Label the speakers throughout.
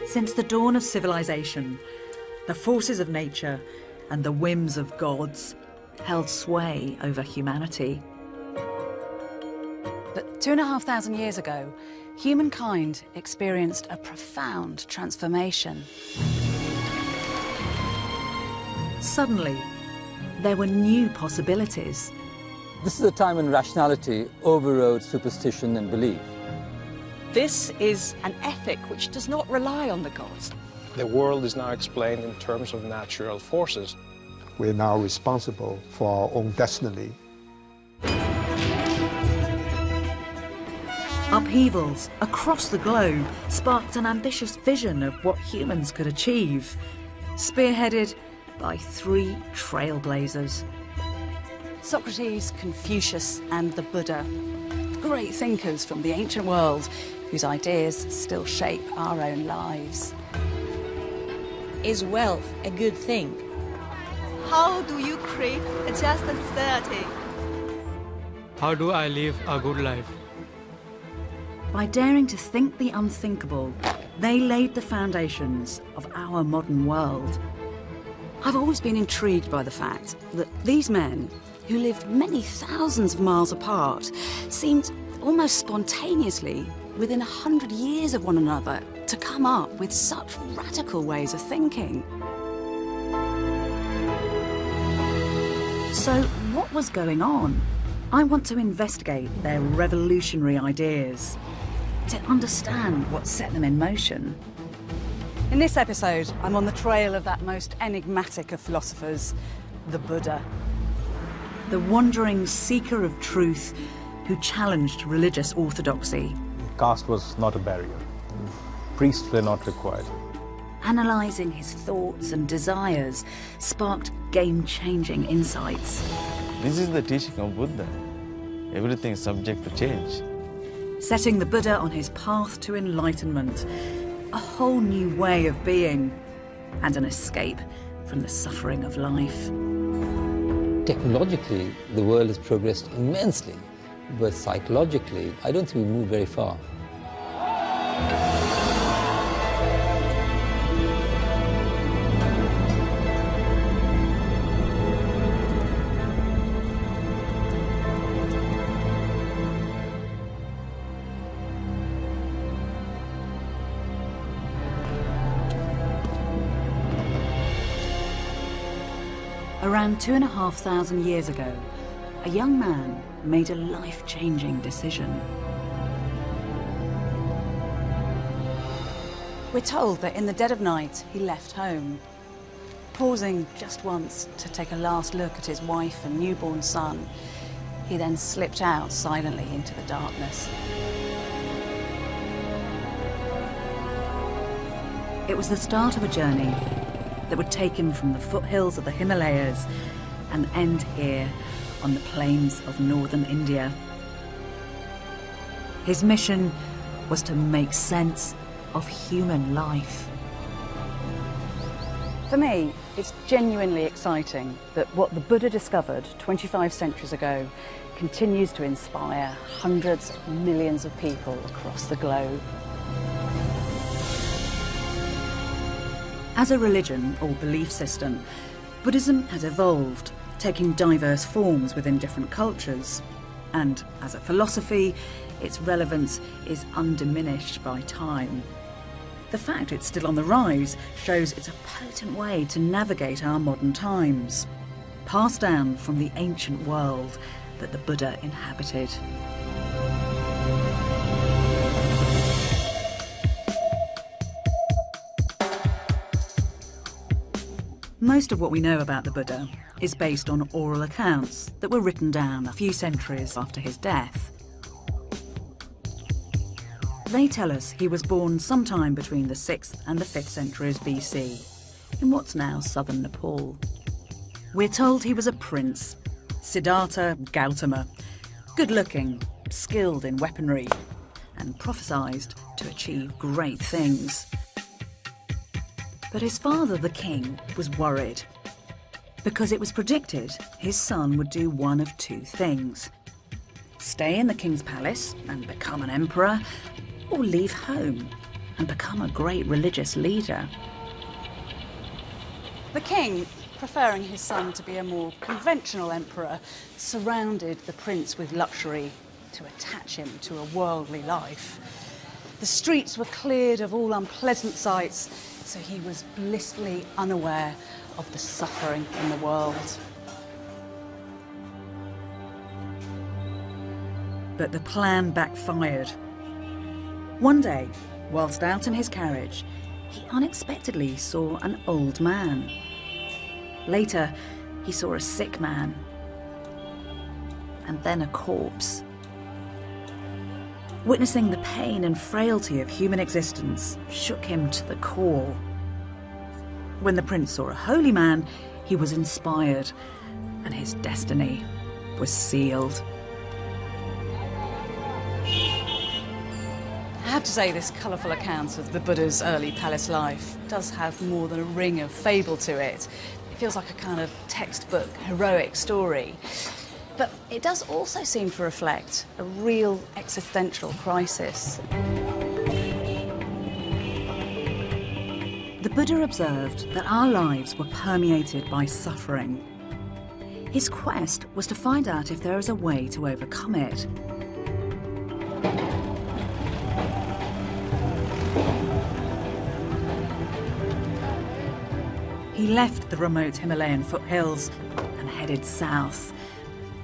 Speaker 1: Since the dawn of civilization, the forces of nature and the whims of gods held sway over humanity.
Speaker 2: But 2,500 years ago, humankind experienced a profound transformation.
Speaker 1: Suddenly, there were new possibilities.
Speaker 3: This is a time when rationality overrode superstition and belief.
Speaker 4: This is an ethic which does not rely on the gods.
Speaker 5: The world is now explained in terms of natural forces.
Speaker 6: We're now responsible for our own destiny.
Speaker 1: Upheavals across the globe sparked an ambitious vision of what humans could achieve, spearheaded by three trailblazers.
Speaker 2: Socrates, Confucius and the Buddha, great thinkers from the ancient world whose ideas still shape our own lives.
Speaker 7: Is wealth a good thing?
Speaker 8: How do you create a just society?
Speaker 9: How do I live a good life?
Speaker 1: By daring to think the unthinkable, they laid the foundations of our modern world.
Speaker 2: I've always been intrigued by the fact that these men, who lived many thousands of miles apart, seemed almost spontaneously, within 100 years of one another, to come up with such radical ways of thinking.
Speaker 1: So what was going on? I want to investigate their revolutionary ideas, to understand what set them in motion.
Speaker 2: In this episode, I'm on the trail of that most enigmatic of philosophers, the Buddha.
Speaker 1: The wandering seeker of truth who challenged religious orthodoxy.
Speaker 10: Caste was not a barrier. Priests were not required.
Speaker 1: Analysing his thoughts and desires sparked game-changing insights.
Speaker 11: This is the teaching of Buddha. Everything is subject to change.
Speaker 1: Setting the Buddha on his path to enlightenment, a whole new way of being, and an escape from the suffering of life.
Speaker 3: Technologically, the world has progressed immensely, but psychologically, I don't think we moved very far.
Speaker 1: Around 2,500 years ago, a young man made a life-changing decision.
Speaker 2: We're told that in the dead of night, he left home, pausing just once to take a last look at his wife and newborn son. He then slipped out silently into the darkness.
Speaker 1: It was the start of a journey that would take him from the foothills of the Himalayas and end here on the plains of northern India. His mission was to make sense of human life.
Speaker 2: For me, it's genuinely exciting that what the Buddha discovered 25 centuries ago continues to inspire hundreds of millions of people across the globe.
Speaker 1: As a religion or belief system, Buddhism has evolved, taking diverse forms within different cultures. And as a philosophy, its relevance is undiminished by time. The fact it's still on the rise shows it's a potent way to navigate our modern times, passed down from the ancient world that the Buddha inhabited. Most of what we know about the Buddha is based on oral accounts that were written down a few centuries after his death. They tell us he was born sometime between the 6th and the 5th centuries BC, in what's now southern Nepal. We're told he was a prince, Siddhartha Gautama, good-looking, skilled in weaponry, and prophesied to achieve great things. But his father, the king, was worried, because it was predicted his son would do one of two things: stay in the king's palace and become an emperor, or leave home and become a great religious leader.
Speaker 2: The king, preferring his son to be a more conventional emperor, surrounded the prince with luxury to attach him to a worldly life. The streets were cleared of all unpleasant sights, so he was blissfully unaware of the suffering in the world.
Speaker 1: But the plan backfired. One day, whilst out in his carriage, he unexpectedly saw an old man. Later, he saw a sick man, and then a corpse. Witnessing the pain and frailty of human existence shook him to the core. When the prince saw a holy man, he was inspired, and his destiny was sealed.
Speaker 2: I have to say, this colourful account of the Buddha's early palace life does have more than a ring of fable to it. It feels like a kind of textbook, heroic story. But it does also seem to reflect a real existential crisis.
Speaker 1: The Buddha observed that our lives were permeated by suffering. His quest was to find out if there is a way to overcome it. He left the remote Himalayan foothills and headed south,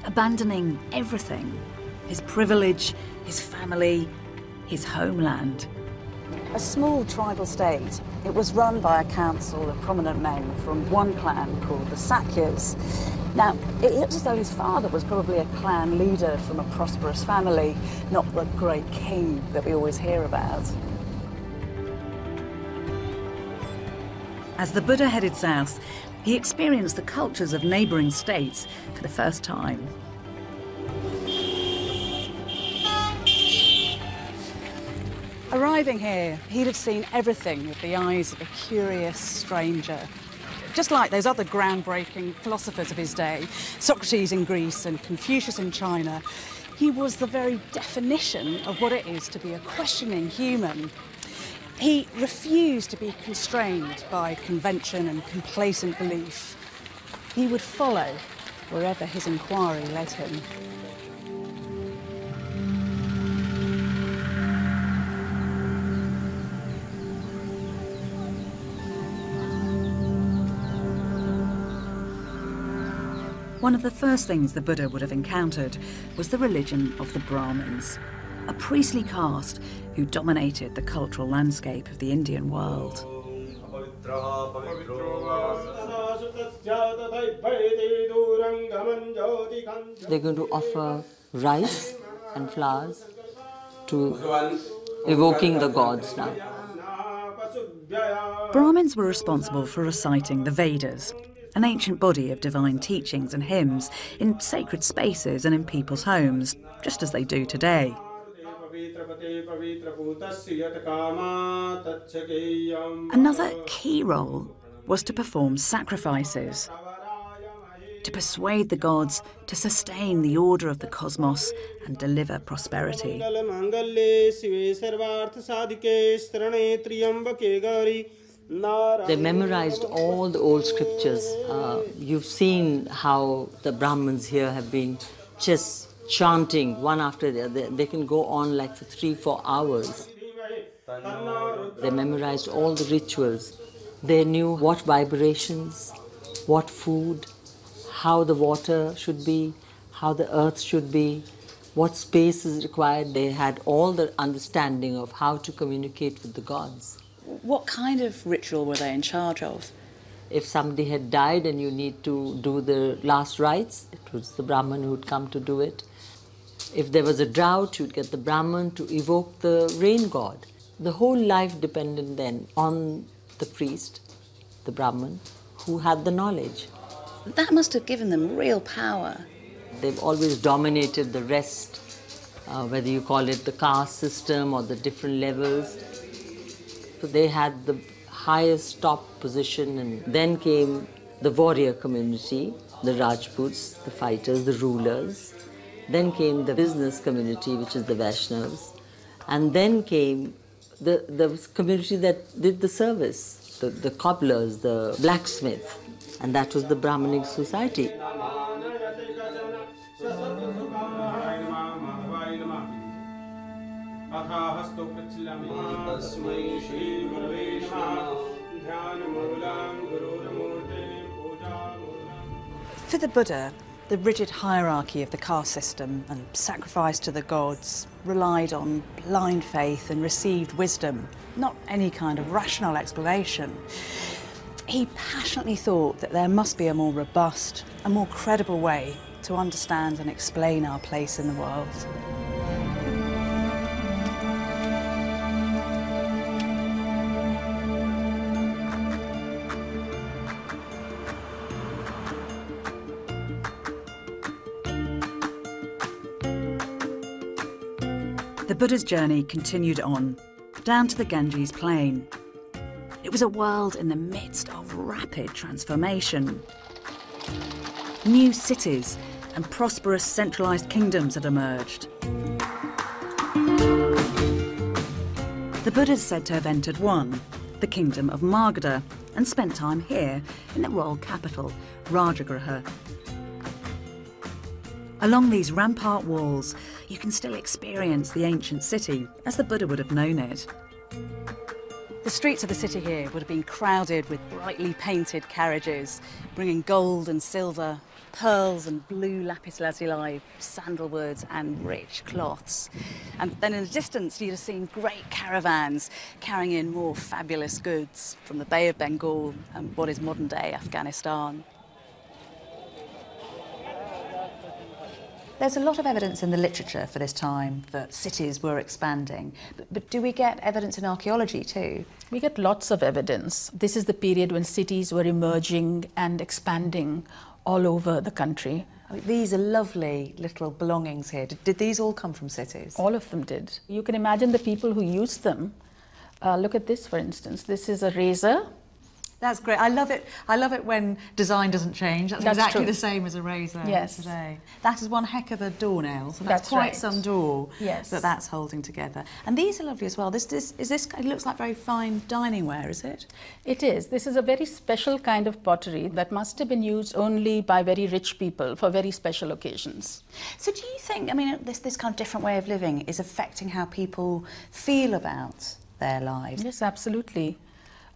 Speaker 1: abandoning everything: his privilege, his family, his homeland.
Speaker 2: A small tribal state, it was run by a council of prominent men from one clan called the Sakyas. Now, it looks as though his father was probably a clan leader from a prosperous family, not the great king that we always hear about.
Speaker 1: As the Buddha headed south, he experienced the cultures of neighbouring states for the first time.
Speaker 2: Arriving here, he'd have seen everything with the eyes of a curious stranger. Just like those other groundbreaking philosophers of his day, Socrates in Greece and Confucius in China, he was the very definition of what it is to be a questioning human. He refused to be constrained by convention and complacent belief. He would follow wherever his inquiry led him.
Speaker 1: One of the first things the Buddha would have encountered was the religion of the Brahmins, a priestly caste who dominated the cultural landscape of the Indian world.
Speaker 12: They're going to offer rice and flowers to evoking the gods now.
Speaker 1: Brahmins were responsible for reciting the Vedas, an ancient body of divine teachings and hymns in sacred spaces and in people's homes, just as they do today. Another key role was to perform sacrifices, to persuade the gods to sustain the order of the cosmos and deliver prosperity.
Speaker 12: They memorized all the old scriptures. You've seen how the Brahmins here have been just chanting one after the other. They can go on like for 3-4 hours. They memorized all the rituals. They knew what vibrations, what food, how the water should be, how the earth should be, what space is required. They had all the understanding of how to communicate with the gods.
Speaker 2: What kind of ritual were they in charge of?
Speaker 12: If somebody had died and you need to do the last rites, it was the Brahman who would come to do it. If there was a drought, you'd get the Brahman to evoke the rain god. The whole life depended then on the priest, the Brahman, who had the knowledge.
Speaker 2: That must have given them real power.
Speaker 12: They've always dominated the rest, whether you call it the caste system or the different levels. So they had the highest top position, and then came the warrior community, the Rajputs, the fighters, the rulers. Then came the business community, which is the Vaishnavas. And then came the community that did the service, the cobblers, the blacksmith, and that was the Brahmanic society.
Speaker 4: For the Buddha, the rigid hierarchy of the caste system and sacrifice to the gods relied on blind faith and received wisdom, not any kind of rational explanation. He passionately thought that there must be a more robust, a more credible way to understand and explain our place in the world.
Speaker 1: The Buddha's journey continued on, down to the Ganges plain. It was a world in the midst of rapid transformation. New cities and prosperous centralised kingdoms had emerged. The Buddha is said to have entered one, the kingdom of Magadha, and spent time here in the royal capital, Rajagriha. Along these rampart walls, you can still experience the ancient city as the Buddha would have known it.
Speaker 4: The streets of the city here would have been crowded with brightly painted carriages, bringing gold and silver, pearls and blue lapis lazuli, sandalwood and rich cloths. And then in the distance you'd have seen great caravans carrying in more fabulous goods from the Bay of Bengal and what is modern-day Afghanistan. There's a lot of evidence in the literature for this time that cities were expanding, but do we get evidence in archaeology too?
Speaker 13: We get lots of evidence. This is the period when cities were emerging and expanding all over the country.
Speaker 4: I mean, these are lovely little belongings here. Did these all come from cities?
Speaker 13: All of them did. You can imagine the people who used them. Look at this, for instance. This is a razor.
Speaker 4: That's great. I love it. I love it when design doesn't change. That's exactly true. The same as a razor today. That is one heck of a doornail. So that's quite right. Some door that's holding together. And these are lovely as well. It looks like very fine dining ware, is it?
Speaker 13: It is. This is a very special kind of pottery that must have been used only by very rich people for very special occasions.
Speaker 4: So do you think, I mean, this kind of different way of living is affecting how people feel about their lives?
Speaker 13: Yes, absolutely.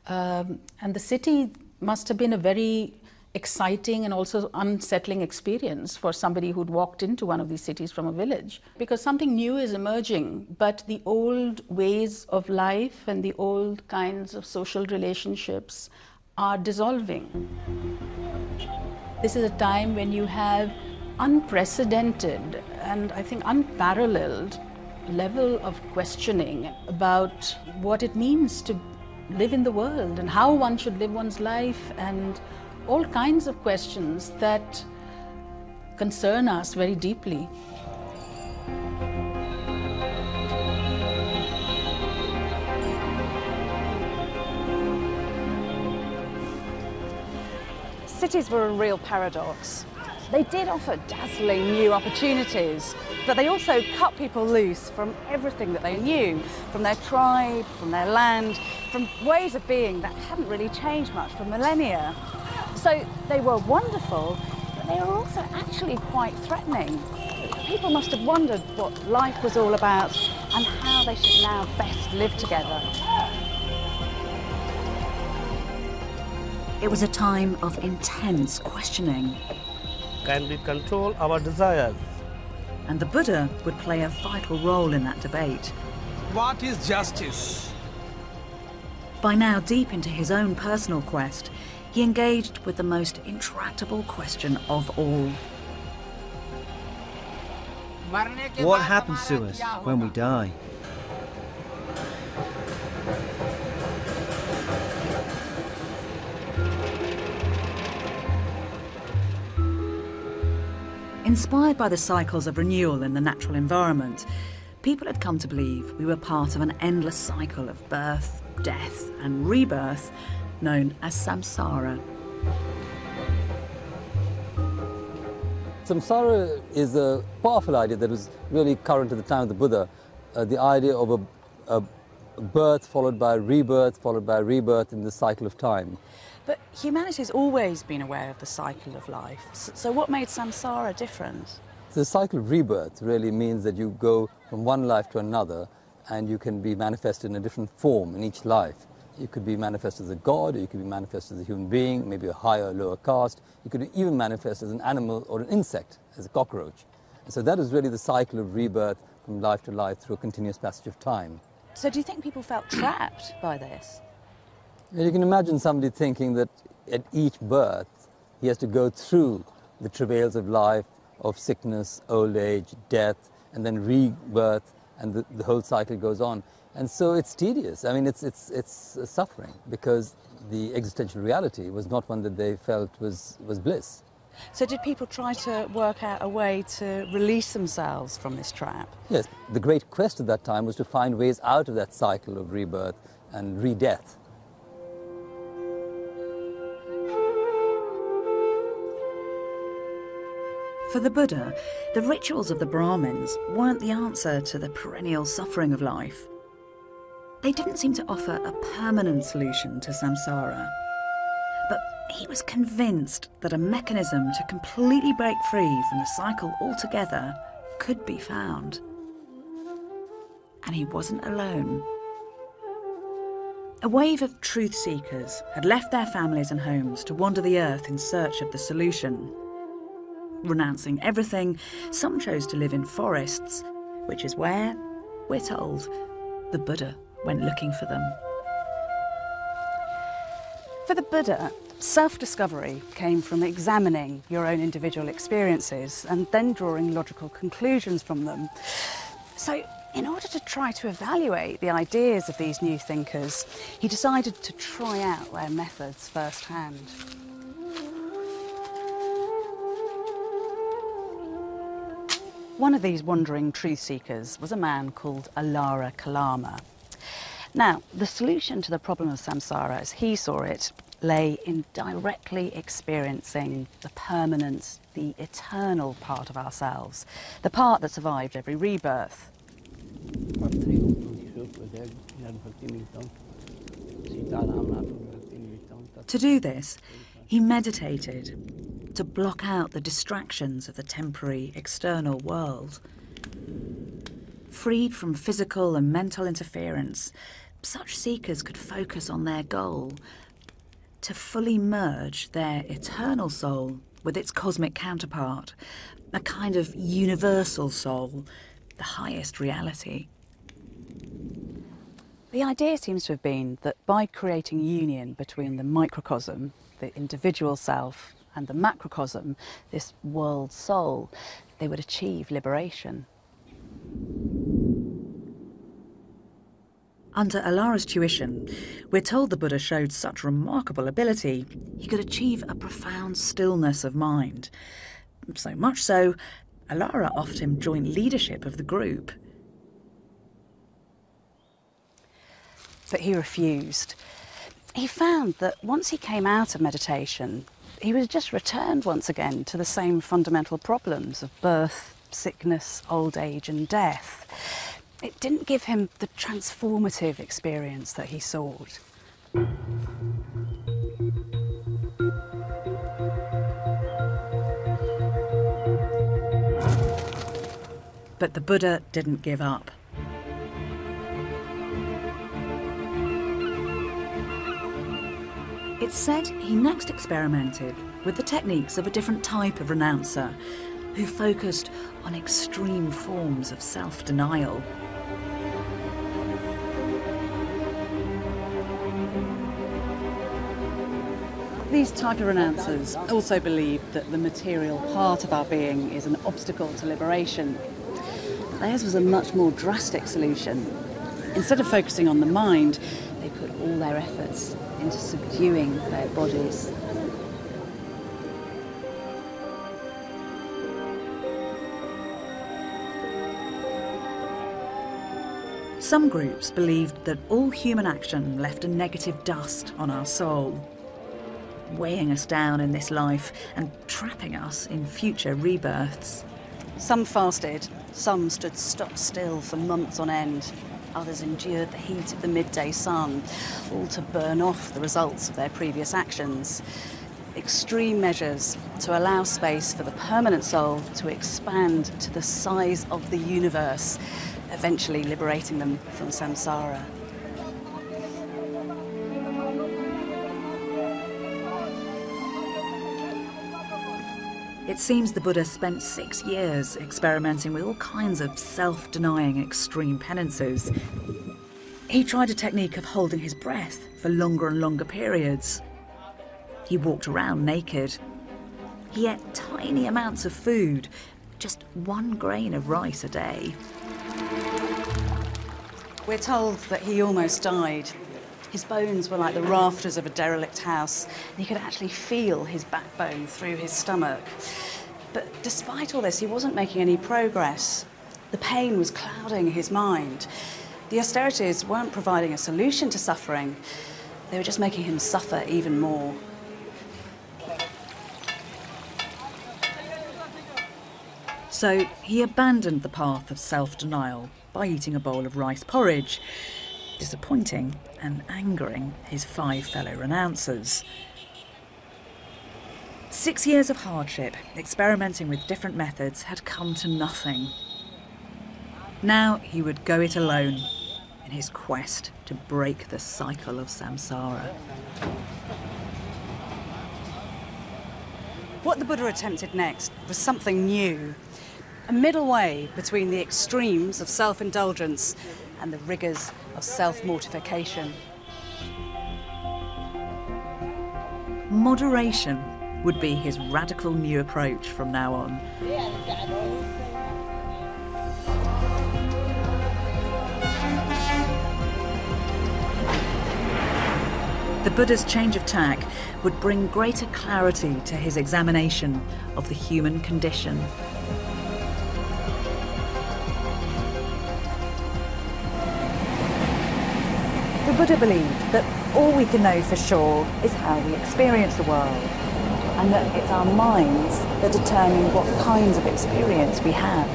Speaker 13: And the city must have been a very exciting and also unsettling experience for somebody who'd walked into one of these cities from a village, because something new is emerging, but the old ways of life and the old kinds of social relationships are dissolving. This is a time when you have unprecedented and I think unparalleled level of questioning about what it means to live in the world and how one should live one's life, and all kinds of questions that concern us very deeply.
Speaker 4: Cities were a real paradox. They did offer dazzling new opportunities, but they also cut people loose from everything that they knew, from their tribe, from their land, from ways of being that hadn't really changed much for millennia. So they were wonderful, but they were also actually quite threatening. People must have wondered what life was all about and how they should now best live together.
Speaker 1: It was a time of intense questioning.
Speaker 14: Can we control our desires?
Speaker 1: And the Buddha would play a vital role in that debate.
Speaker 15: What is justice?
Speaker 1: By now deep into his own personal quest, he engaged with the most intractable question of all.
Speaker 16: What happens to us when we die?
Speaker 1: Inspired by the cycles of renewal in the natural environment, people had come to believe we were part of an endless cycle of birth, death and rebirth known as samsara.
Speaker 3: Samsara is a powerful idea that was really current at the time of the Buddha, the idea of a birth followed by rebirth, followed by rebirth in the cycle of time.
Speaker 4: But humanity's always been aware of the cycle of life. So what made samsara different?
Speaker 3: The cycle of rebirth really means that you go from one life to another and you can be manifested in a different form in each life. You could be manifest as a god, or you could be manifest as a human being, maybe a higher or lower caste. You could even manifest as an animal or an insect, as a cockroach. And so that is really the cycle of rebirth from life to life through a continuous passage of time.
Speaker 4: So do you think people felt trapped by this?
Speaker 3: You can imagine somebody thinking that at each birth he has to go through the travails of life, of sickness, old age, death, and then rebirth, and the whole cycle goes on. And so it's tedious. I mean, it's suffering, because the existential reality was not one that they felt was bliss.
Speaker 4: So did people try to work out a way to release themselves from this trap?
Speaker 3: Yes, the great quest at that time was to find ways out of that cycle of rebirth and re-death.
Speaker 1: For the Buddha, the rituals of the Brahmins weren't the answer to the perennial suffering of life. They didn't seem to offer a permanent solution to samsara. But he was convinced that a mechanism to completely break free from the cycle altogether could be found. And he wasn't alone. A wave of truth seekers had left their families and homes to wander the earth in search of the solution. Renouncing everything, some chose to live in forests, which is where, we're told, the Buddha went looking for them.
Speaker 4: For the Buddha, self-discovery came from examining your own individual experiences and then drawing logical conclusions from them. So, in order to try to evaluate the ideas of these new thinkers, he decided to try out their methods firsthand. One of these wandering truth seekers was a man called Alara Kalama. Now, the solution to the problem of samsara, as he saw it, lay in directly experiencing the permanent, the eternal part of ourselves, the part that survived every rebirth.
Speaker 1: To do this, he meditated, to block out the distractions of the temporary external world. Freed from physical and mental interference, such seekers could focus on their goal, to fully merge their eternal soul with its cosmic counterpart, a kind of universal soul, the highest reality.
Speaker 4: The idea seems to have been that by creating union between the microcosm, the individual self, and the macrocosm, this world soul, they would achieve liberation.
Speaker 1: Under Alara's tuition, we're told the Buddha showed such remarkable ability, he could achieve a profound stillness of mind. So much so, Alara offered him joint leadership of the group.
Speaker 4: But he refused. He found that once he came out of meditation, he was just returned once again to the same fundamental problems of birth, sickness, old age and death. It didn't give him the transformative experience that he sought.
Speaker 1: But the Buddha didn't give up. It's said he next experimented with the techniques of a different type of renouncer who focused on extreme forms of self-denial.
Speaker 4: These type of renouncers also believed that the material part of our being is an obstacle to liberation. Theirs was a much more drastic solution. Instead of focusing on the mind, they put all their efforts into subduing their bodies.
Speaker 1: Some groups believed that all human action left a negative dust on our soul, weighing us down in this life and trapping us in future rebirths.
Speaker 4: Some fasted, some stood stock still for months on end. Others endured the heat of the midday sun, all to burn off the results of their previous actions. Extreme measures to allow space for the permanent soul to expand to the size of the universe, eventually liberating them from samsara.
Speaker 1: It seems the Buddha spent 6 years experimenting with all kinds of self-denying extreme penances. He tried a technique of holding his breath for longer and longer periods. He walked around naked. He ate tiny amounts of food, just 1 grain of rice a day.
Speaker 4: We're told that he almost died. His bones were like the rafters of a derelict house, and he could actually feel his backbone through his stomach. But despite all this, he wasn't making any progress. The pain was clouding his mind. The austerities weren't providing a solution to suffering. They were just making him suffer even more.
Speaker 1: So he abandoned the path of self-denial by eating a bowl of rice porridge, disappointing and angering his 5 fellow renouncers. 6 years of hardship, experimenting with different methods, had come to nothing. Now he would go it alone in his quest to break the cycle of samsara.
Speaker 4: What the Buddha attempted next was something new, a middle way between the extremes of self-indulgence and the rigours of self-mortification.
Speaker 1: Moderation would be his radical new approach from now on. The Buddha's change of tack would bring greater clarity to his examination of the human condition.
Speaker 4: The Buddha believed that all we can know for sure is how we experience the world, and that it's our minds that determine what kinds of experience we have.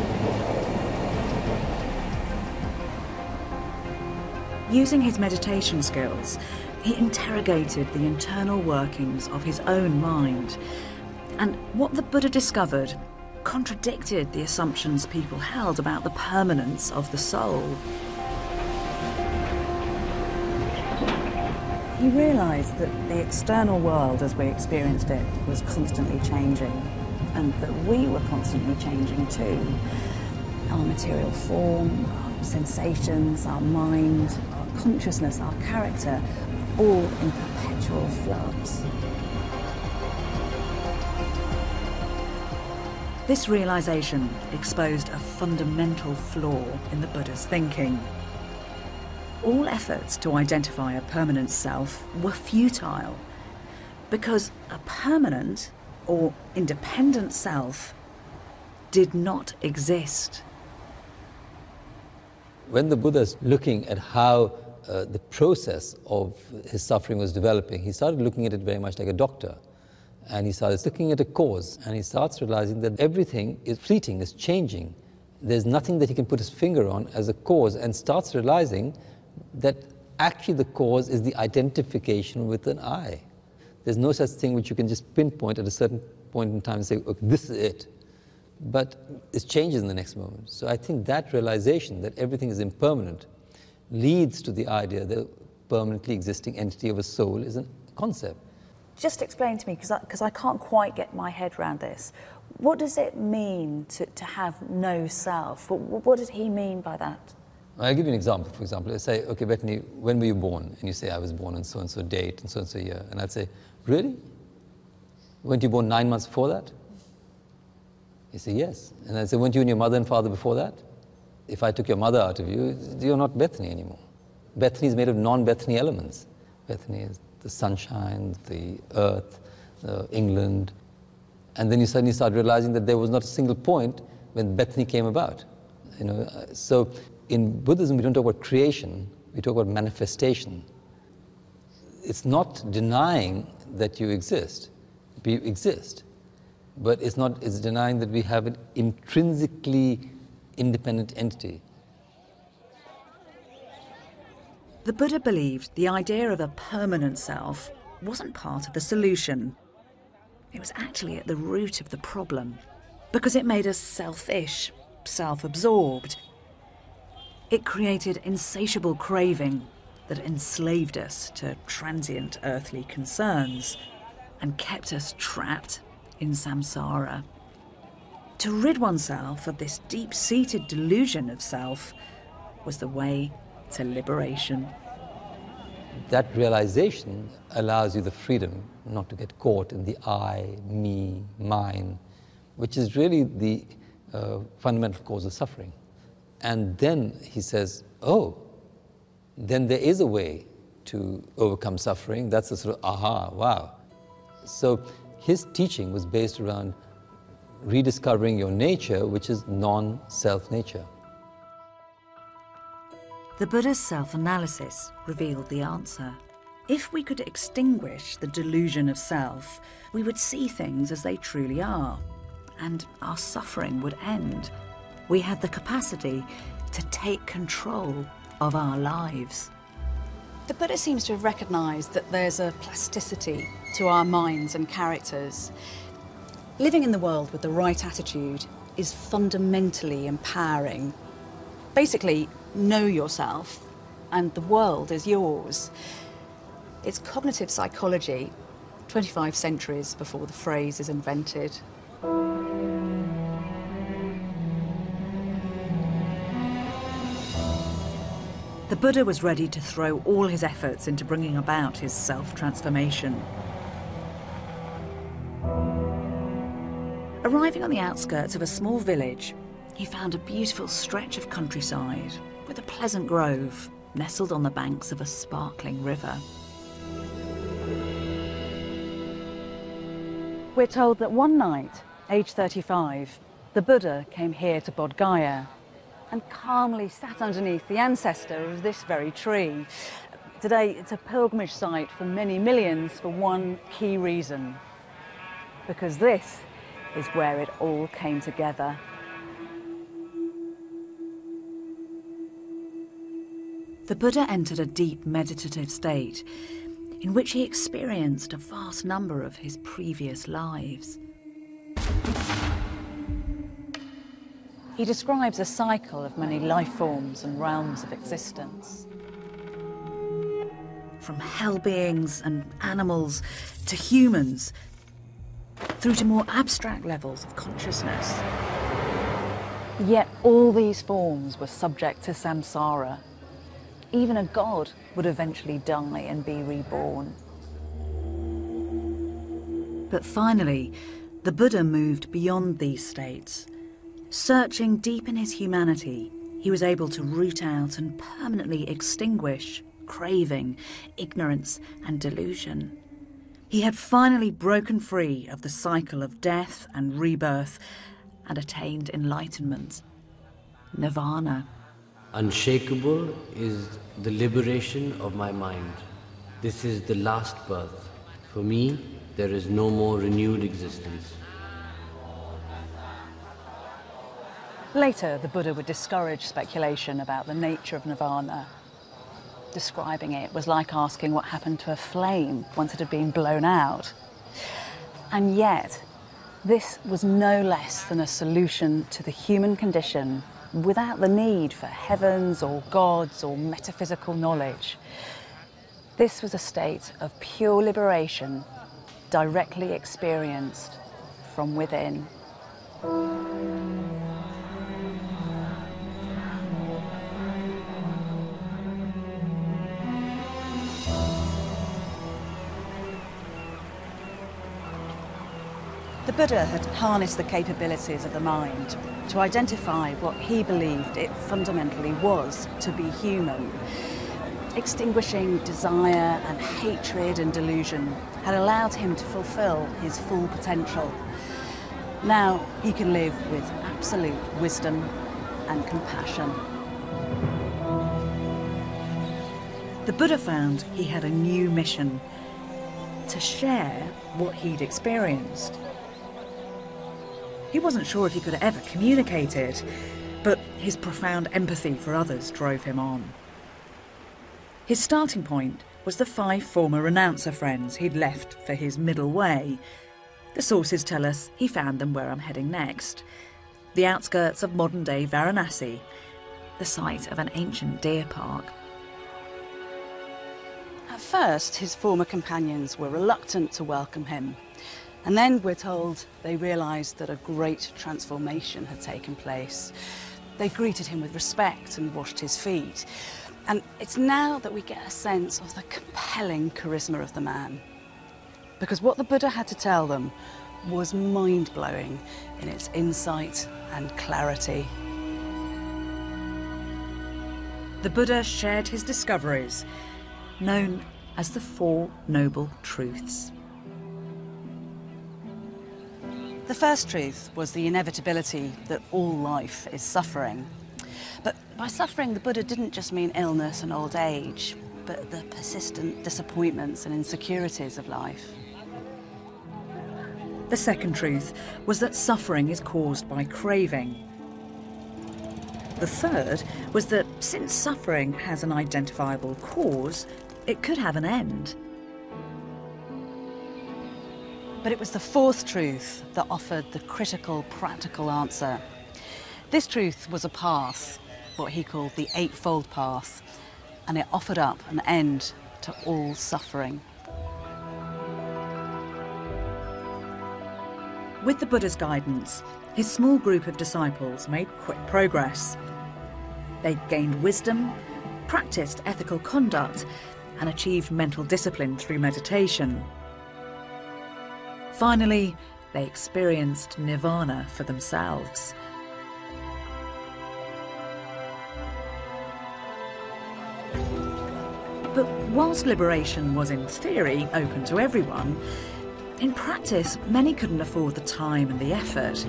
Speaker 1: Using his meditation skills, he interrogated the internal workings of his own mind. And what the Buddha discovered contradicted the assumptions people held about the permanence of the soul. He realised that the external world as we experienced it was constantly changing, and that we were constantly changing too. Our material form, our sensations, our mind, our consciousness, our character, all in perpetual flux. This realisation exposed a fundamental flaw in the Buddha's thinking. All efforts to identify a permanent self were futile, because a permanent or independent self did not exist.
Speaker 3: When the Buddha is looking at how the process of his suffering was developing, he started looking at it very much like a doctor. And he started looking at a cause, and he starts realizing that everything is fleeting, is changing. There's nothing that he can put his finger on as a cause, and starts realizing that actually the cause is the identification with an I. There's no such thing which you can just pinpoint at a certain point in time and say, okay, this is it. But it changes in the next moment. So I think that realization that everything is impermanent leads to the idea that a permanently existing entity of a soul is a concept.
Speaker 1: Just explain to me, because I can't quite get my head around this. What does it mean to have no self? What did he mean by that?
Speaker 3: I'll give you an example. For example, let's say, okay, Bettany, when were you born? And you say, I was born on so-and-so date and so-and-so year. And I'd say, really? Weren't you born 9 months before that? You say, yes. And I'd say, weren't you and your mother and father before that? If I took your mother out of you, you're not Bettany anymore. Bettany is made of non-Bettany elements. Bettany is the sunshine, the earth, England. And then you suddenly start realizing that there was not a single point when Bettany came about. So in Buddhism, we don't talk about creation, we talk about manifestation. It's not denying that you exist. We exist. But it's denying that we have an intrinsically independent entity.
Speaker 1: The Buddha believed the idea of a permanent self wasn't part of the solution. It was actually at the root of the problem, because it made us selfish, self-absorbed. It created insatiable craving that enslaved us to transient earthly concerns and kept us trapped in samsara. To rid oneself of this deep-seated delusion of self was the way to liberation.
Speaker 3: That realization allows you the freedom not to get caught in the I, me, mine, which is really the fundamental cause of suffering. And then he says, oh, then there is a way to overcome suffering. That's a sort of aha, wow. So his teaching was based around rediscovering your nature, which is non-self nature.
Speaker 1: The Buddha's self-analysis revealed the answer. If we could extinguish the delusion of self, we would see things as they truly are, and our suffering would end. We had the capacity to take control of our lives.
Speaker 4: The Buddha seems to have recognised that there's a plasticity to our minds and characters. Living in the world with the right attitude is fundamentally empowering. Basically, know yourself, and the world is yours. It's cognitive psychology, 25 centuries before the phrase is invented.
Speaker 1: The Buddha was ready to throw all his efforts into bringing about his self-transformation. Arriving on the outskirts of a small village, he found a beautiful stretch of countryside with a pleasant grove nestled on the banks of a sparkling river.
Speaker 4: We're told that one night, aged 35, the Buddha came here to Bodh Gaya and calmly sat underneath the ancestor of this very tree. Today, it's a pilgrimage site for many millions for one key reason. Because this is where it all came together.
Speaker 1: The Buddha entered a deep meditative state in which he experienced a vast number of his previous lives.
Speaker 4: He describes a cycle of many life forms and realms of existence.
Speaker 1: From hell beings and animals to humans, through to more abstract levels of consciousness.
Speaker 4: Yet all these forms were subject to samsara. Even a god would eventually die and be reborn.
Speaker 1: But finally, the Buddha moved beyond these states. Searching deep in his humanity, he was able to root out and permanently extinguish craving, ignorance, and delusion. He had finally broken free of the cycle of death and rebirth and attained enlightenment, nirvana.
Speaker 17: Unshakable is the liberation of my mind. This is the last birth. For me, there is no more renewed existence.
Speaker 4: Later, the Buddha would discourage speculation about the nature of nirvana. Describing it was like asking what happened to a flame once it had been blown out. And yet, this was no less than a solution to the human condition without the need for heavens or gods or metaphysical knowledge. This was a state of pure liberation, directly experienced from within. The Buddha had harnessed the capabilities of the mind to identify what he believed it fundamentally was to be human. Extinguishing desire and hatred and delusion had allowed him to fulfill his full potential. Now he can live with absolute wisdom and compassion.
Speaker 1: The Buddha found he had a new mission: to share what he'd experienced. He wasn't sure if he could ever communicate it, but his profound empathy for others drove him on. His starting point was the 5 former renouncer friends he'd left for his middle way. The sources tell us he found them where I'm heading next, the outskirts of modern-day Varanasi, the site of an ancient deer park.
Speaker 4: At first, his former companions were reluctant to welcome him. And then, we're told, they realised that a great transformation had taken place. They greeted him with respect and washed his feet. And it's now that we get a sense of the compelling charisma of the man. Because what the Buddha had to tell them was mind-blowing in its insight and clarity.
Speaker 1: The Buddha shared his discoveries, known as the 4 Noble Truths.
Speaker 4: The first truth was the inevitability that all life is suffering. But by suffering, the Buddha didn't just mean illness and old age, but the persistent disappointments and insecurities of life.
Speaker 1: The second truth was that suffering is caused by craving. The third was that since suffering has an identifiable cause, it could have an end.
Speaker 4: But it was the fourth truth that offered the critical, practical answer. This truth was a path, what he called the Eightfold Path, and it offered up an end to all suffering.
Speaker 1: With the Buddha's guidance, his small group of disciples made quick progress. They gained wisdom, practiced ethical conduct, and achieved mental discipline through meditation. Finally, they experienced nirvana for themselves. But whilst liberation was in theory open to everyone, in practice many couldn't afford the time and the effort.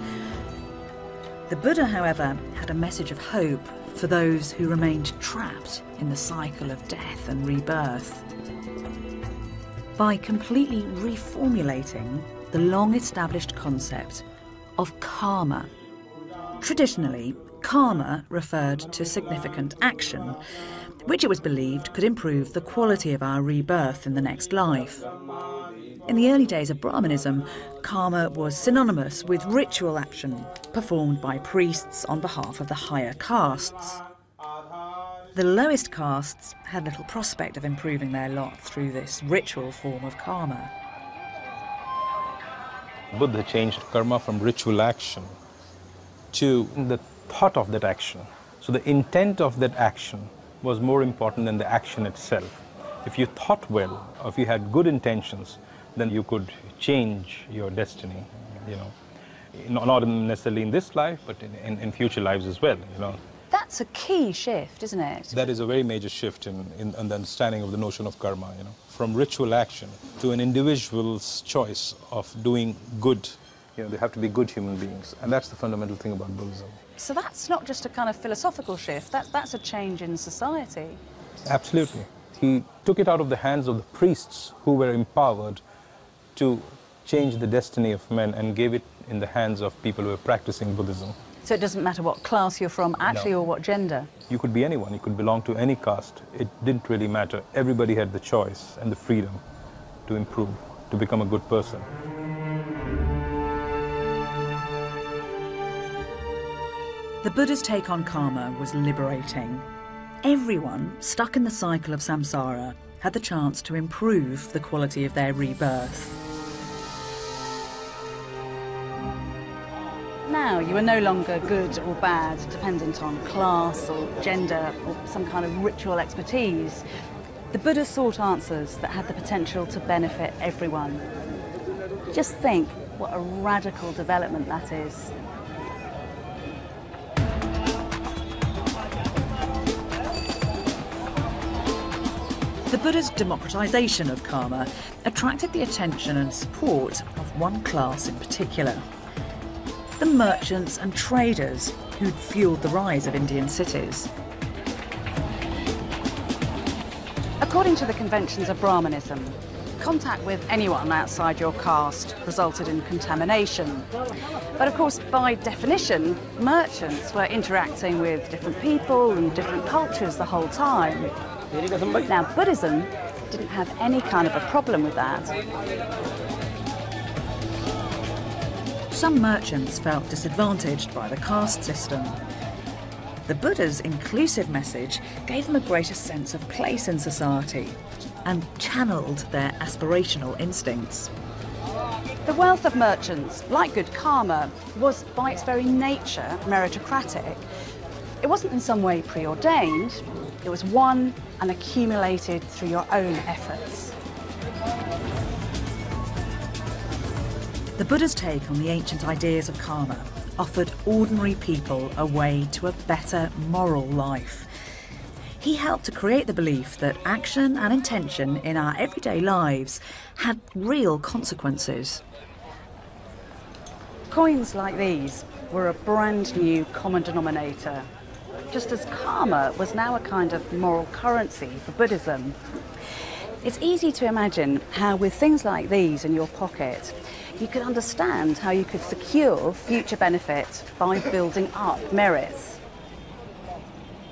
Speaker 1: The Buddha, however, had a message of hope for those who remained trapped in the cycle of death and rebirth. By completely reformulating the long-established concept of karma. Traditionally, karma referred to significant action, which it was believed could improve the quality of our rebirth in the next life. In the early days of Brahmanism, karma was synonymous with ritual action performed by priests on behalf of the higher castes. The lowest castes had little prospect of improving their lot through this ritual form of karma.
Speaker 10: Buddha changed karma from ritual action to the thought of that action. So the intent of that action was more important than the action itself. If you thought well, or if you had good intentions, then you could change your destiny, you know. Not necessarily in this life, but in future lives as well, you know.
Speaker 4: That's a key shift, isn't it?
Speaker 10: That is a very major shift in the understanding of the notion of karma, you know. From ritual action to an individual's choice of doing good. You know, they have to be good human beings. And that's the fundamental thing about Buddhism.
Speaker 4: So that's not just a kind of philosophical shift, that's a change in society.
Speaker 10: Absolutely. He took it out of the hands of the priests who were empowered to change the destiny of men and gave it in the hands of people who were practicing Buddhism.
Speaker 4: So it doesn't matter what class you're from, actually,
Speaker 10: No.
Speaker 4: or what gender?
Speaker 10: You could be anyone, you could belong to any caste. It didn't really matter. Everybody had the choice and the freedom to improve, to become a good person.
Speaker 1: The Buddha's take on karma was liberating. Everyone stuck in the cycle of samsara had the chance to improve the quality of their rebirth.
Speaker 4: Now you are no longer good or bad, dependent on class or gender or some kind of ritual expertise. The Buddha sought answers that had the potential to benefit everyone. Just think what a radical development that is.
Speaker 1: The Buddha's democratization of karma attracted the attention and support of one class in particular: the merchants and traders who'd fueled the rise of Indian cities.
Speaker 4: According to the conventions of Brahmanism, contact with anyone outside your caste resulted in contamination. But of course, by definition, merchants were interacting with different people and different cultures the whole time. Now, Buddhism didn't have any kind of a problem with that.
Speaker 1: Some merchants felt disadvantaged by the caste system. The Buddha's inclusive message gave them a greater sense of place in society and channeled their aspirational instincts.
Speaker 4: The wealth of merchants, like good karma, was by its very nature meritocratic. It wasn't in some way preordained, it was won and accumulated through your own efforts.
Speaker 1: The Buddha's take on the ancient ideas of karma offered ordinary people a way to a better moral life. He helped to create the belief that action and intention in our everyday lives had real consequences.
Speaker 4: Coins like these were a brand new common denominator, just as karma was now a kind of moral currency for Buddhism. It's easy to imagine how with things like these in your pocket, you could understand how you could secure future benefit by building up merits.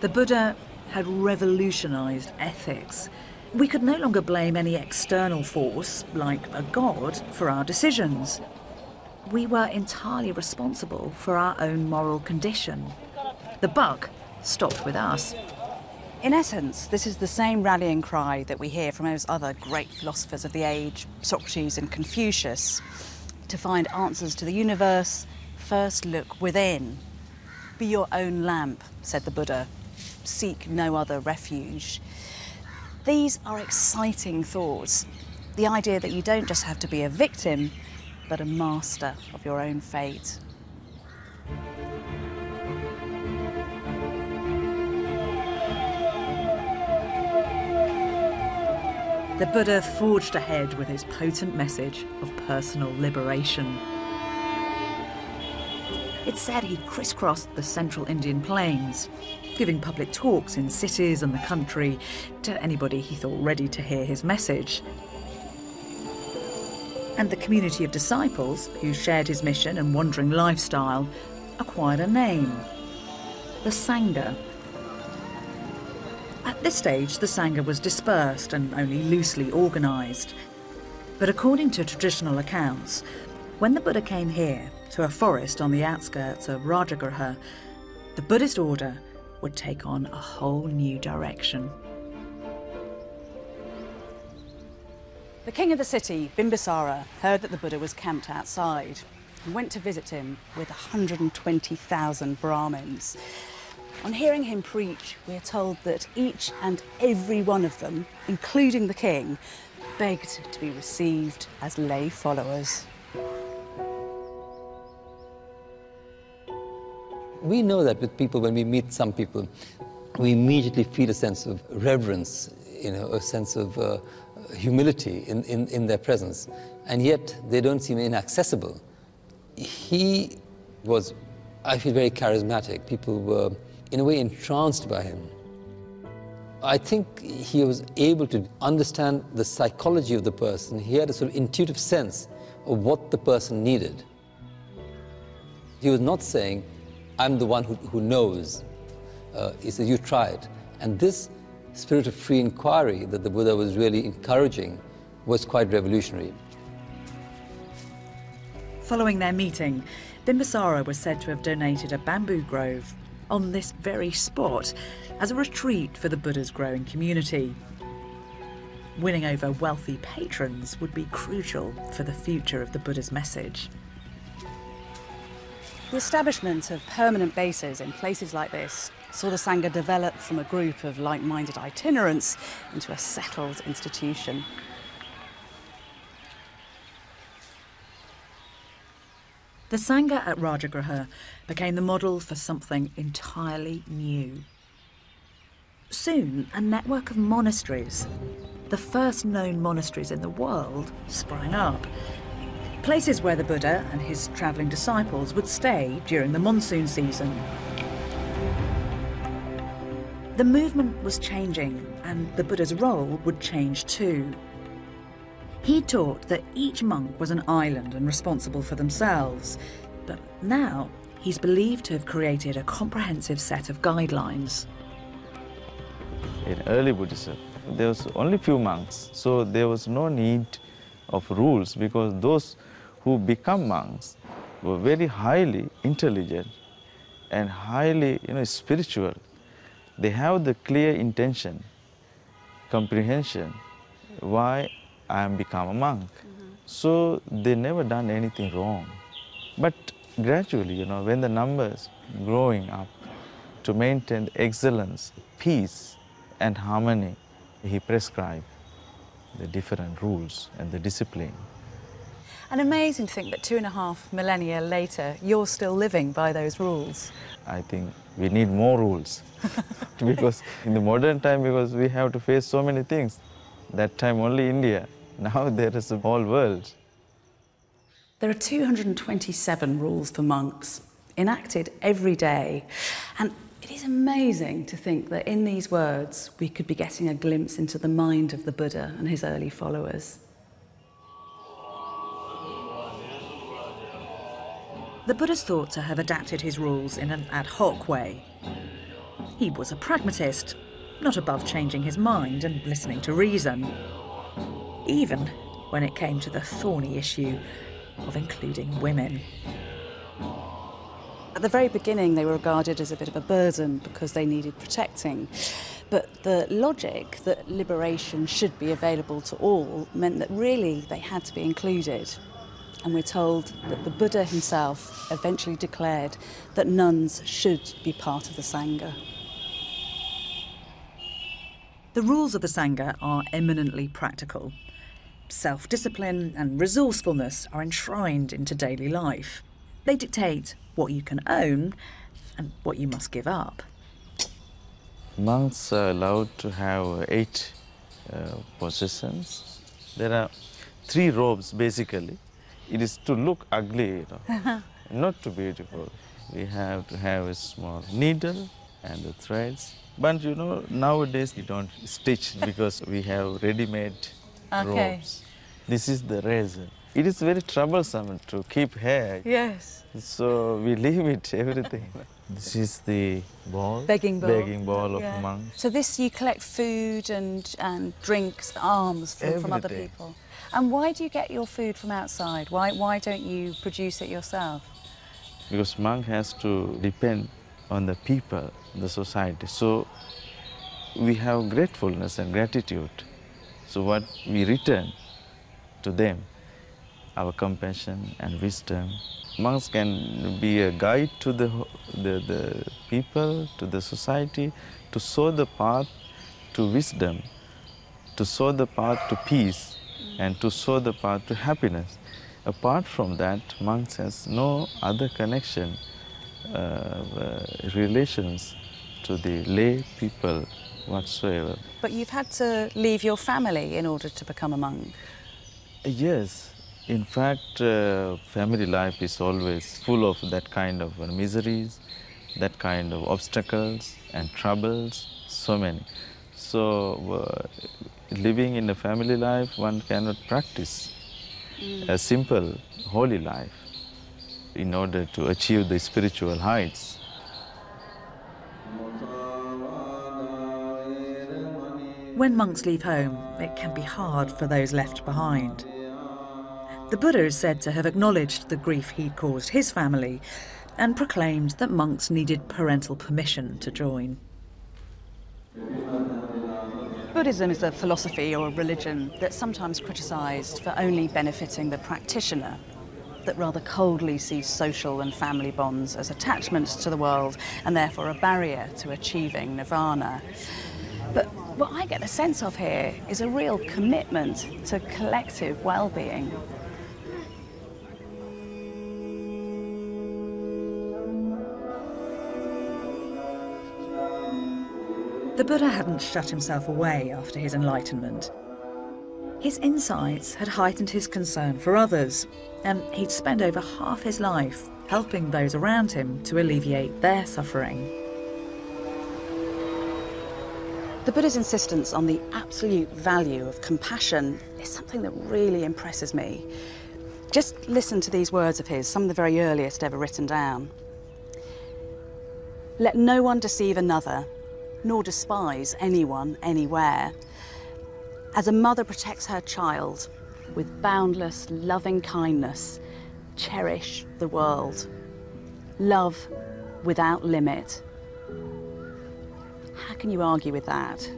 Speaker 1: The Buddha had revolutionised ethics. We could no longer blame any external force, like a god, for our decisions. We were entirely responsible for our own moral condition. The buck stopped with us.
Speaker 4: In essence, this is the same rallying cry that we hear from those other great philosophers of the age, Socrates and Confucius. To find answers to the universe, first look within. Be your own lamp, said the Buddha. Seek no other refuge. These are exciting thoughts. The idea that you don't just have to be a victim, but a master of your own fate.
Speaker 1: The Buddha forged ahead with his potent message of personal liberation. It's said he crisscrossed the central Indian plains, giving public talks in cities and the country to anybody he thought ready to hear his message. And the community of disciples who shared his mission and wandering lifestyle acquired a name, the Sangha. At this stage, the Sangha was dispersed and only loosely organised. But according to traditional accounts, when the Buddha came here, to a forest on the outskirts of Rajagriha, the Buddhist order would take on a whole new direction.
Speaker 4: The king of the city, Bimbisara, heard that the Buddha was camped outside and went to visit him with 120,000 Brahmins. On hearing him preach, we are told that each and every one of them, including the king, begged to be received as lay followers.
Speaker 3: We know that with people, when we meet some people, we immediately feel a sense of reverence, a sense of humility in their presence, and yet they don't seem inaccessible. He was, I feel, very charismatic. People were, in a way, entranced by him. I think he was able to understand the psychology of the person. He had a sort of intuitive sense of what the person needed. He was not saying, I'm the one who knows. He said, you try it. And this spirit of free inquiry that the Buddha was really encouraging was quite revolutionary.
Speaker 1: Following their meeting, Bimbisara was said to have donated a bamboo grove on this very spot as a retreat for the Buddha's growing community. Winning over wealthy patrons would be crucial for the future of the Buddha's message.
Speaker 4: The establishment of permanent bases in places like this saw the Sangha develop from a group of like-minded itinerants into a settled institution.
Speaker 1: The Sangha at Rajagriha became the model for something entirely new. Soon, a network of monasteries, the first known monasteries in the world, sprang up. Places where the Buddha and his travelling disciples would stay during the monsoon season. The movement was changing, and the Buddha's role would change too. He taught that each monk was an island and responsible for themselves, but now he's believed to have created a comprehensive set of guidelines.
Speaker 11: In early Buddhism, there was only few monks, so there was no need of rules because those who become monks were very highly intelligent and highly spiritual. They have the clear intention, comprehension, why I am become a monk. So they never done anything wrong. But gradually, when the numbers growing up to maintain excellence, peace and harmony, he prescribed the different rules and the discipline.
Speaker 4: And amazing to think that 2.5 millennia later, you're still living by those rules.
Speaker 11: I think we need more rules because in the modern time, because we have to face so many things. That time only India, now there is a whole world.
Speaker 1: There are 227 rules for monks, enacted every day. And it is amazing to think that in these words, we could be getting a glimpse into the mind of the Buddha and his early followers. The Buddha's thought to have adapted his rules in an ad hoc way. He was a pragmatist, not above changing his mind and listening to reason, even when it came to the thorny issue of including women.
Speaker 4: At the very beginning, they were regarded as a bit of a burden because they needed protecting. But the logic that liberation should be available to all meant that really they had to be included. And we're told that the Buddha himself eventually declared that nuns should be part of the Sangha.
Speaker 1: The rules of the Sangha are eminently practical. Self-discipline and resourcefulness are enshrined into daily life. They dictate what you can own and what you must give up.
Speaker 11: Monks are allowed to have 8 possessions. There are 3 robes basically. It is to look ugly, not too beautiful. We have to have a small needle and the threads. But nowadays we don't stitch because we have ready-made robes. This is the razor. It is very troublesome to keep hair.
Speaker 4: Yes.
Speaker 11: So we leave it, everything. This is the ball.
Speaker 4: Begging bowl.
Speaker 11: Of monks.
Speaker 4: So this, you collect food and drinks, alms from other people. And why do you get your food from outside? Why don't you produce it yourself?
Speaker 11: Because monk has to depend on the people, the society. So we have gratefulness and gratitude. So what we return to them, our compassion and wisdom. Monks can be a guide to the people, to the society, to show the path to wisdom, to show the path to peace, and to show the path to happiness. Apart from that, monks has no other connection, relations to the lay people whatsoever.
Speaker 4: But you've had to leave your family in order to become a monk.
Speaker 11: Yes. In fact, family life is always full of that kind of miseries, that kind of obstacles and troubles, so many. So, living in a family life, one cannot practice a simple, holy life in order to achieve the spiritual heights.
Speaker 1: When monks leave home, it can be hard for those left behind. The Buddha is said to have acknowledged the grief he'd caused his family and proclaimed that monks needed parental permission to join.
Speaker 4: Buddhism is a philosophy or a religion that's sometimes criticised for only benefiting the practitioner, that rather coldly sees social and family bonds as attachments to the world and therefore a barrier to achieving nirvana. But what I get the sense of here is a real commitment to collective well-being.
Speaker 1: The Buddha hadn't shut himself away after his enlightenment. His insights had heightened his concern for others, and he'd spent over half his life helping those around him to alleviate their suffering.
Speaker 4: The Buddha's insistence on the absolute value of compassion is something that really impresses me. Just listen to these words of his, some of the very earliest ever written down. Let no one deceive another, nor despise anyone, anywhere. As a mother protects her child, with boundless, loving kindness, cherish the world. Love without limit. How can you argue with that?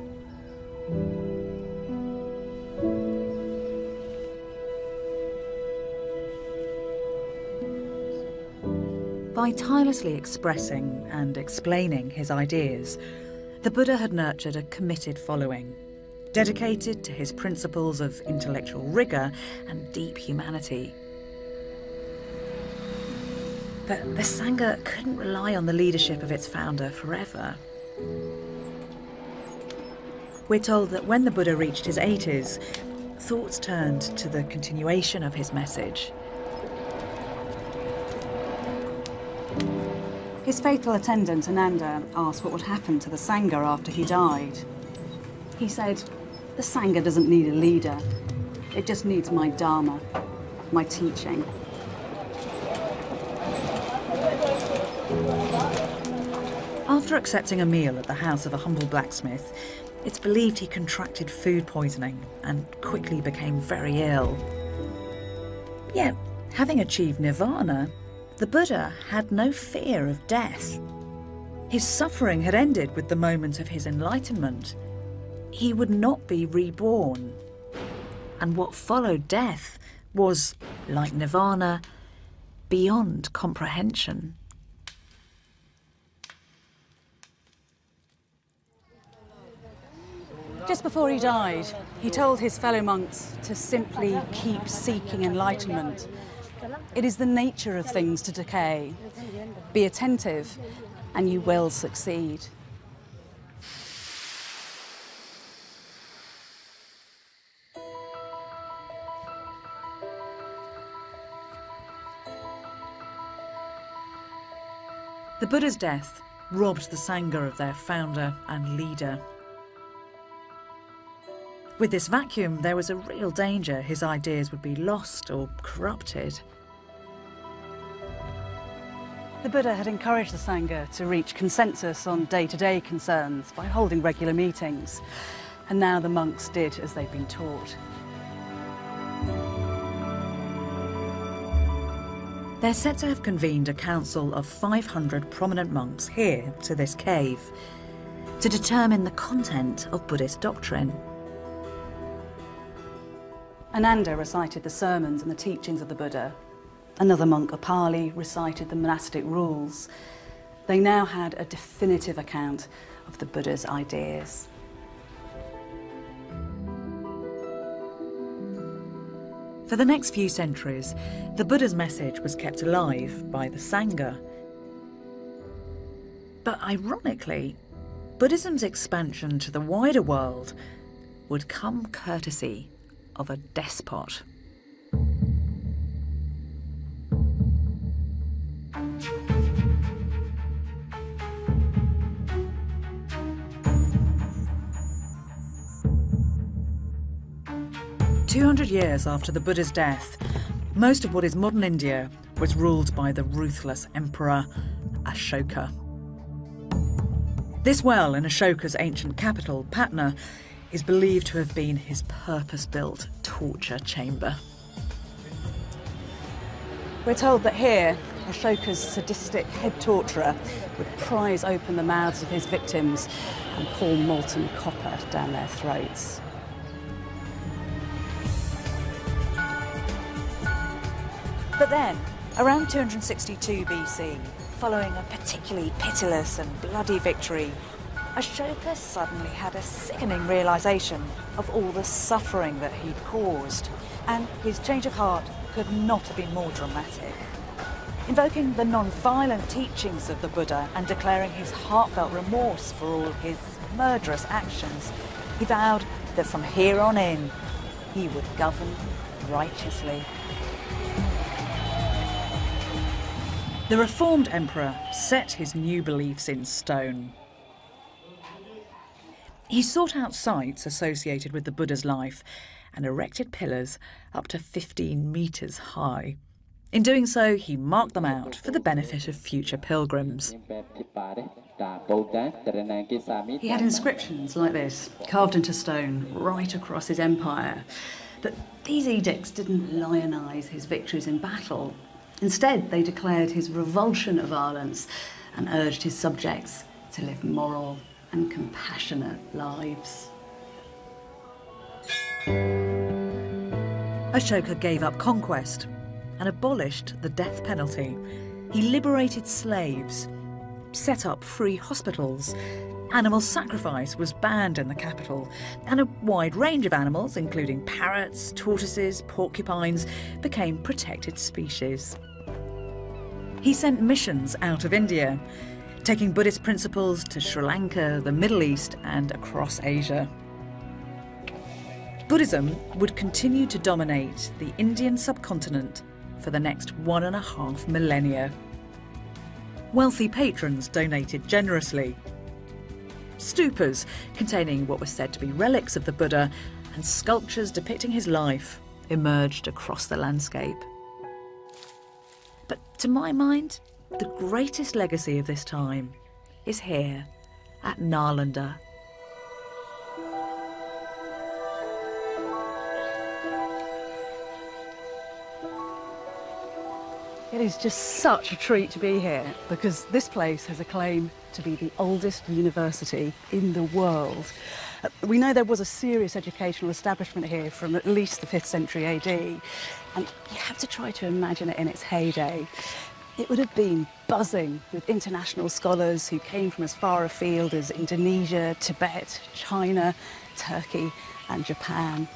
Speaker 1: By tirelessly expressing and explaining his ideas, the Buddha had nurtured a committed following, dedicated to his principles of intellectual rigour and deep humanity. But the Sangha couldn't rely on the leadership of its founder forever. We're told that when the Buddha reached his 80s, thoughts turned to the continuation of his message.
Speaker 4: His faithful attendant, Ananda, asked what would happen to the Sangha after he died. He said, "The Sangha doesn't need a leader. It just needs my Dharma, my teaching."
Speaker 1: After accepting a meal at the house of a humble blacksmith, it's believed he contracted food poisoning and quickly became very ill. Yet, having achieved nirvana, the Buddha had no fear of death. His suffering had ended with the moment of his enlightenment. He would not be reborn. And what followed death was, like nirvana, beyond comprehension.
Speaker 4: Just before he died, he told his fellow monks to simply keep seeking enlightenment. It is the nature of things to decay. Be attentive, and you will succeed.
Speaker 1: The Buddha's death robbed the Sangha of their founder and leader. With this vacuum, there was a real danger his ideas would be lost or corrupted.
Speaker 4: The Buddha had encouraged the Sangha to reach consensus on day-to-day concerns by holding regular meetings, and now the monks did as they'd been taught.
Speaker 1: They're said to have convened a council of 500 prominent monks here to this cave to determine the content of Buddhist doctrine.
Speaker 4: Ananda recited the sermons and the teachings of the Buddha. Another monk, Apali, recited the monastic rules. They now had a definitive account of the Buddha's ideas.
Speaker 1: For the next few centuries, the Buddha's message was kept alive by the Sangha. But ironically, Buddhism's expansion to the wider world would come courtesy of a despot. "200 years after the Buddha's death, most of what is modern India was ruled by the ruthless emperor Ashoka. This well in Ashoka's ancient capital, Patna, is believed to have been his purpose-built torture chamber.
Speaker 4: We're told that here, Ashoka's sadistic head torturer would prise open the mouths of his victims and pour molten copper down their throats.
Speaker 1: But then, around 262 BC, following a particularly pitiless and bloody victory, Ashoka suddenly had a sickening realisation of all the suffering that he'd caused, and his change of heart could not have been more dramatic. Invoking the non-violent teachings of the Buddha and declaring his heartfelt remorse for all his murderous actions, he vowed that from here on in, he would govern righteously. The reformed emperor set his new beliefs in stone. He sought out sites associated with the Buddha's life and erected pillars up to 15 metres high. In doing so, he marked them out for the benefit of future pilgrims. He had inscriptions like this, carved into stone, right across his empire. But these edicts didn't lionise his victories in battle. Instead, they declared his revulsion of violence and urged his subjects to live moral and compassionate lives. Ashoka gave up conquest and abolished the death penalty. He liberated slaves, set up free hospitals. Animal sacrifice was banned in the capital, and a wide range of animals, including parrots, tortoises, porcupines, became protected species. He sent missions out of India, taking Buddhist principles to Sri Lanka, the Middle East, and across Asia. Buddhism would continue to dominate the Indian subcontinent for the next 1.5 millennia. Wealthy patrons donated generously. Stupas containing what was said to be relics of the Buddha and sculptures depicting his life emerged across the landscape. But to my mind, the greatest legacy of this time is here at Nalanda.
Speaker 4: It is just such a treat to be here because this place has a claim to be the oldest university in the world. We know there was a serious educational establishment here from at least the 5th century AD, and you have to try to imagine it in its heyday. It would have been buzzing with international scholars who came from as far afield as Indonesia, Tibet, China, Turkey and Japan.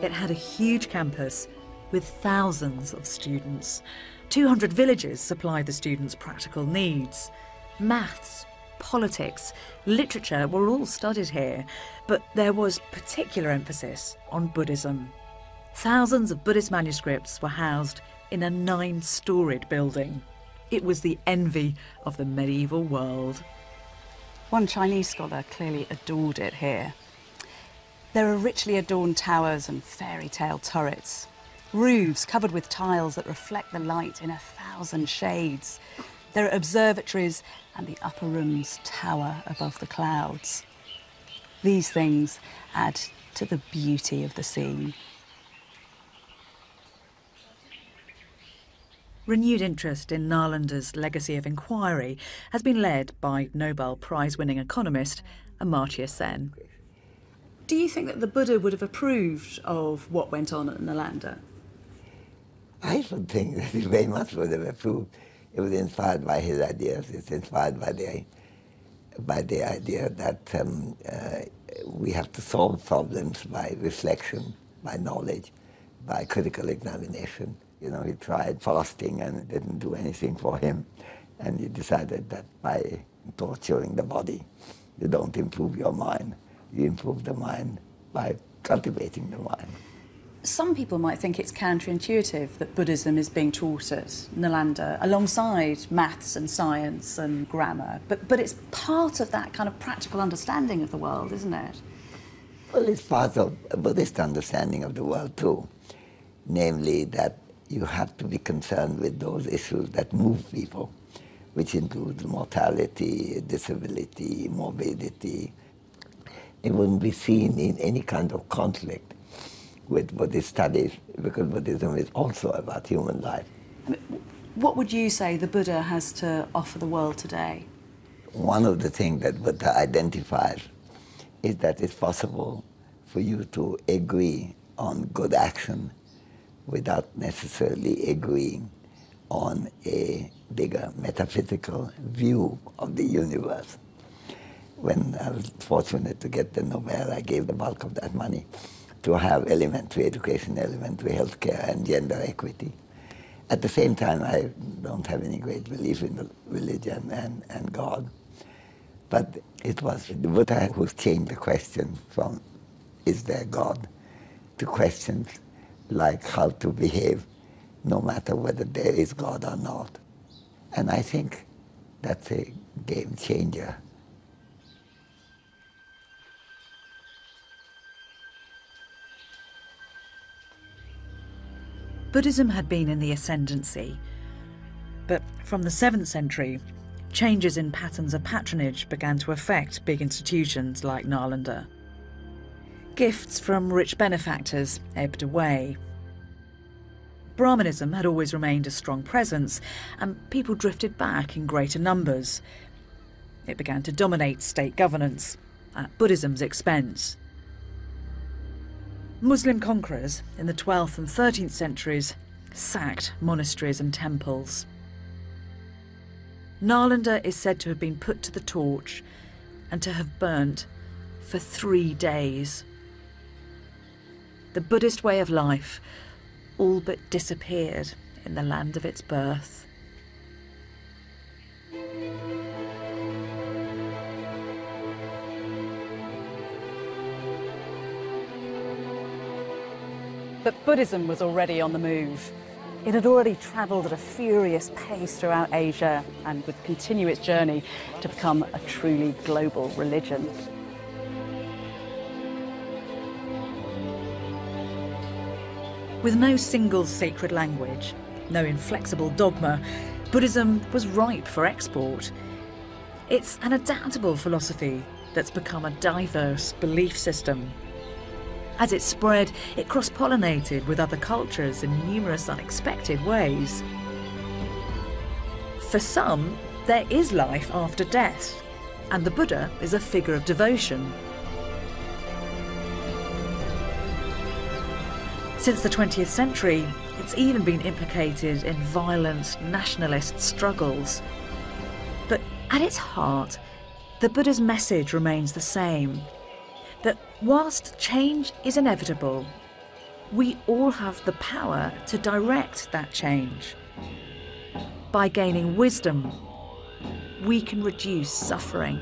Speaker 1: It had a huge campus with thousands of students. 200 villages supplied the students' practical needs. Maths, politics, literature were all studied here, but there was particular emphasis on Buddhism. Thousands of Buddhist manuscripts were housed in a 9-storied building. It was the envy of the medieval world.
Speaker 4: One Chinese scholar clearly adored it here. There are richly adorned towers and fairy tale turrets, roofs covered with tiles that reflect the light in 1,000 shades. There are observatories and the upper rooms tower above the clouds. These things add to the beauty of the scene.
Speaker 1: Renewed interest in Nalanda's legacy of inquiry has been led by Nobel Prize-winning economist Amartya Sen.
Speaker 4: Do you think that the Buddha would have approved of what went on at Nalanda?
Speaker 18: I should think that he very much would have approved. It was inspired by his ideas. It's inspired by the idea that we have to solve problems by reflection, by knowledge, by critical examination. You know, he tried fasting and it didn't do anything for him. And he decided that by torturing the body, you don't improve your mind. You improve the mind by cultivating the mind.
Speaker 4: Some people might think it's counterintuitive that Buddhism is being taught at Nalanda alongside maths and science and grammar, but it's part of that kind of practical understanding of the world, isn't it?
Speaker 18: Well, it's part of a Buddhist understanding of the world too, namely that you have to be concerned with those issues that move people, which includes mortality, disability, morbidity. It wouldn't be seen in any kind of conflict with Buddhist studies, because Buddhism is also about human life.
Speaker 4: What would you say the Buddha has to offer the world today?
Speaker 18: One of the things that Buddha identifies is that it's possible for you to agree on good action without necessarily agreeing on a bigger metaphysical view of the universe. When I was fortunate to get the Nobel, I gave the bulk of that money to have elementary education, elementary healthcare, and gender equity. At the same time, I don't have any great belief in the religion and God. But it was the Buddha who changed the question from, is there God, to questions like how to behave, no matter whether there is God or not. And I think that's a game changer.
Speaker 1: Buddhism had been in the ascendancy, but from the 7th century, changes in patterns of patronage began to affect big institutions like Nalanda. Gifts from rich benefactors ebbed away. Brahmanism had always remained a strong presence, and people drifted back in greater numbers. It began to dominate state governance at Buddhism's expense. Muslim conquerors in the 12th and 13th centuries sacked monasteries and temples. Nalanda is said to have been put to the torch and to have burnt for 3 days. The Buddhist way of life all but disappeared in the land of its birth.
Speaker 4: But Buddhism was already on the move. It had already travelled at a furious pace throughout Asia and would continue its journey to become a truly global religion.
Speaker 1: With no single sacred language, no inflexible dogma, Buddhism was ripe for export. It's an adaptable philosophy that's become a diverse belief system. As it spread, it cross-pollinated with other cultures in numerous unexpected ways. For some, there is life after death, and the Buddha is a figure of devotion. Since the 20th century, it's even been implicated in violent nationalist struggles. But at its heart, the Buddha's message remains the same, that whilst change is inevitable, we all have the power to direct that change. By gaining wisdom, we can reduce suffering.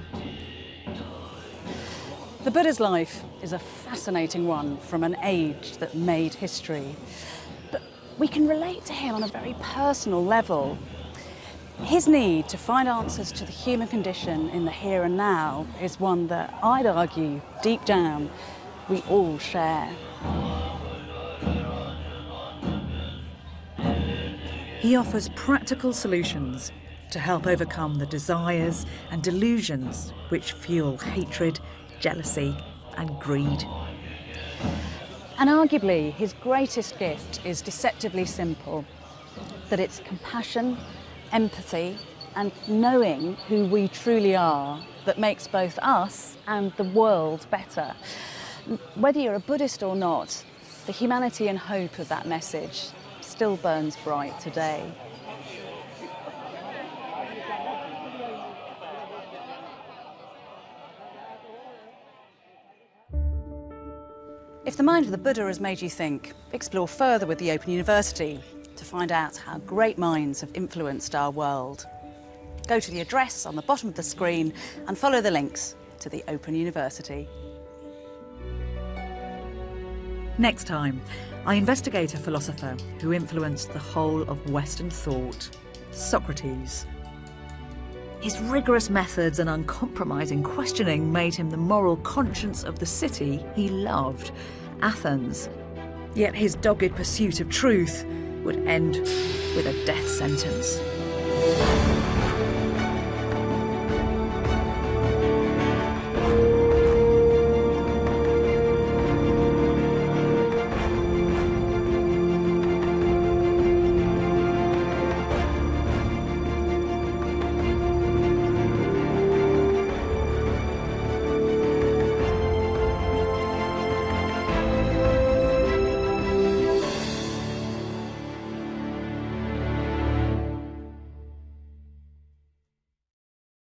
Speaker 4: The Buddha's life is a fascinating one from an age that made history. But we can relate to him on a very personal level. His need to find answers to the human condition in the here and now is one that I'd argue, deep down, we all share.
Speaker 1: He offers practical solutions to help overcome the desires and delusions which fuel hatred, jealousy and greed.
Speaker 4: And arguably, his greatest gift is deceptively simple, that it's compassion, empathy and knowing who we truly are that makes both us and the world better. Whether you're a Buddhist or not, the humanity and hope of that message still burns bright today. If the mind of the Buddha has made you think, explore further with the Open University to find out how great minds have influenced our world. Go to the address on the bottom of the screen and follow the links to the Open University.
Speaker 1: Next time, I investigate a philosopher who influenced the whole of Western thought, Socrates. His rigorous methods and uncompromising questioning made him the moral conscience of the city he loved, Athens. Yet his dogged pursuit of truth would end with a death sentence.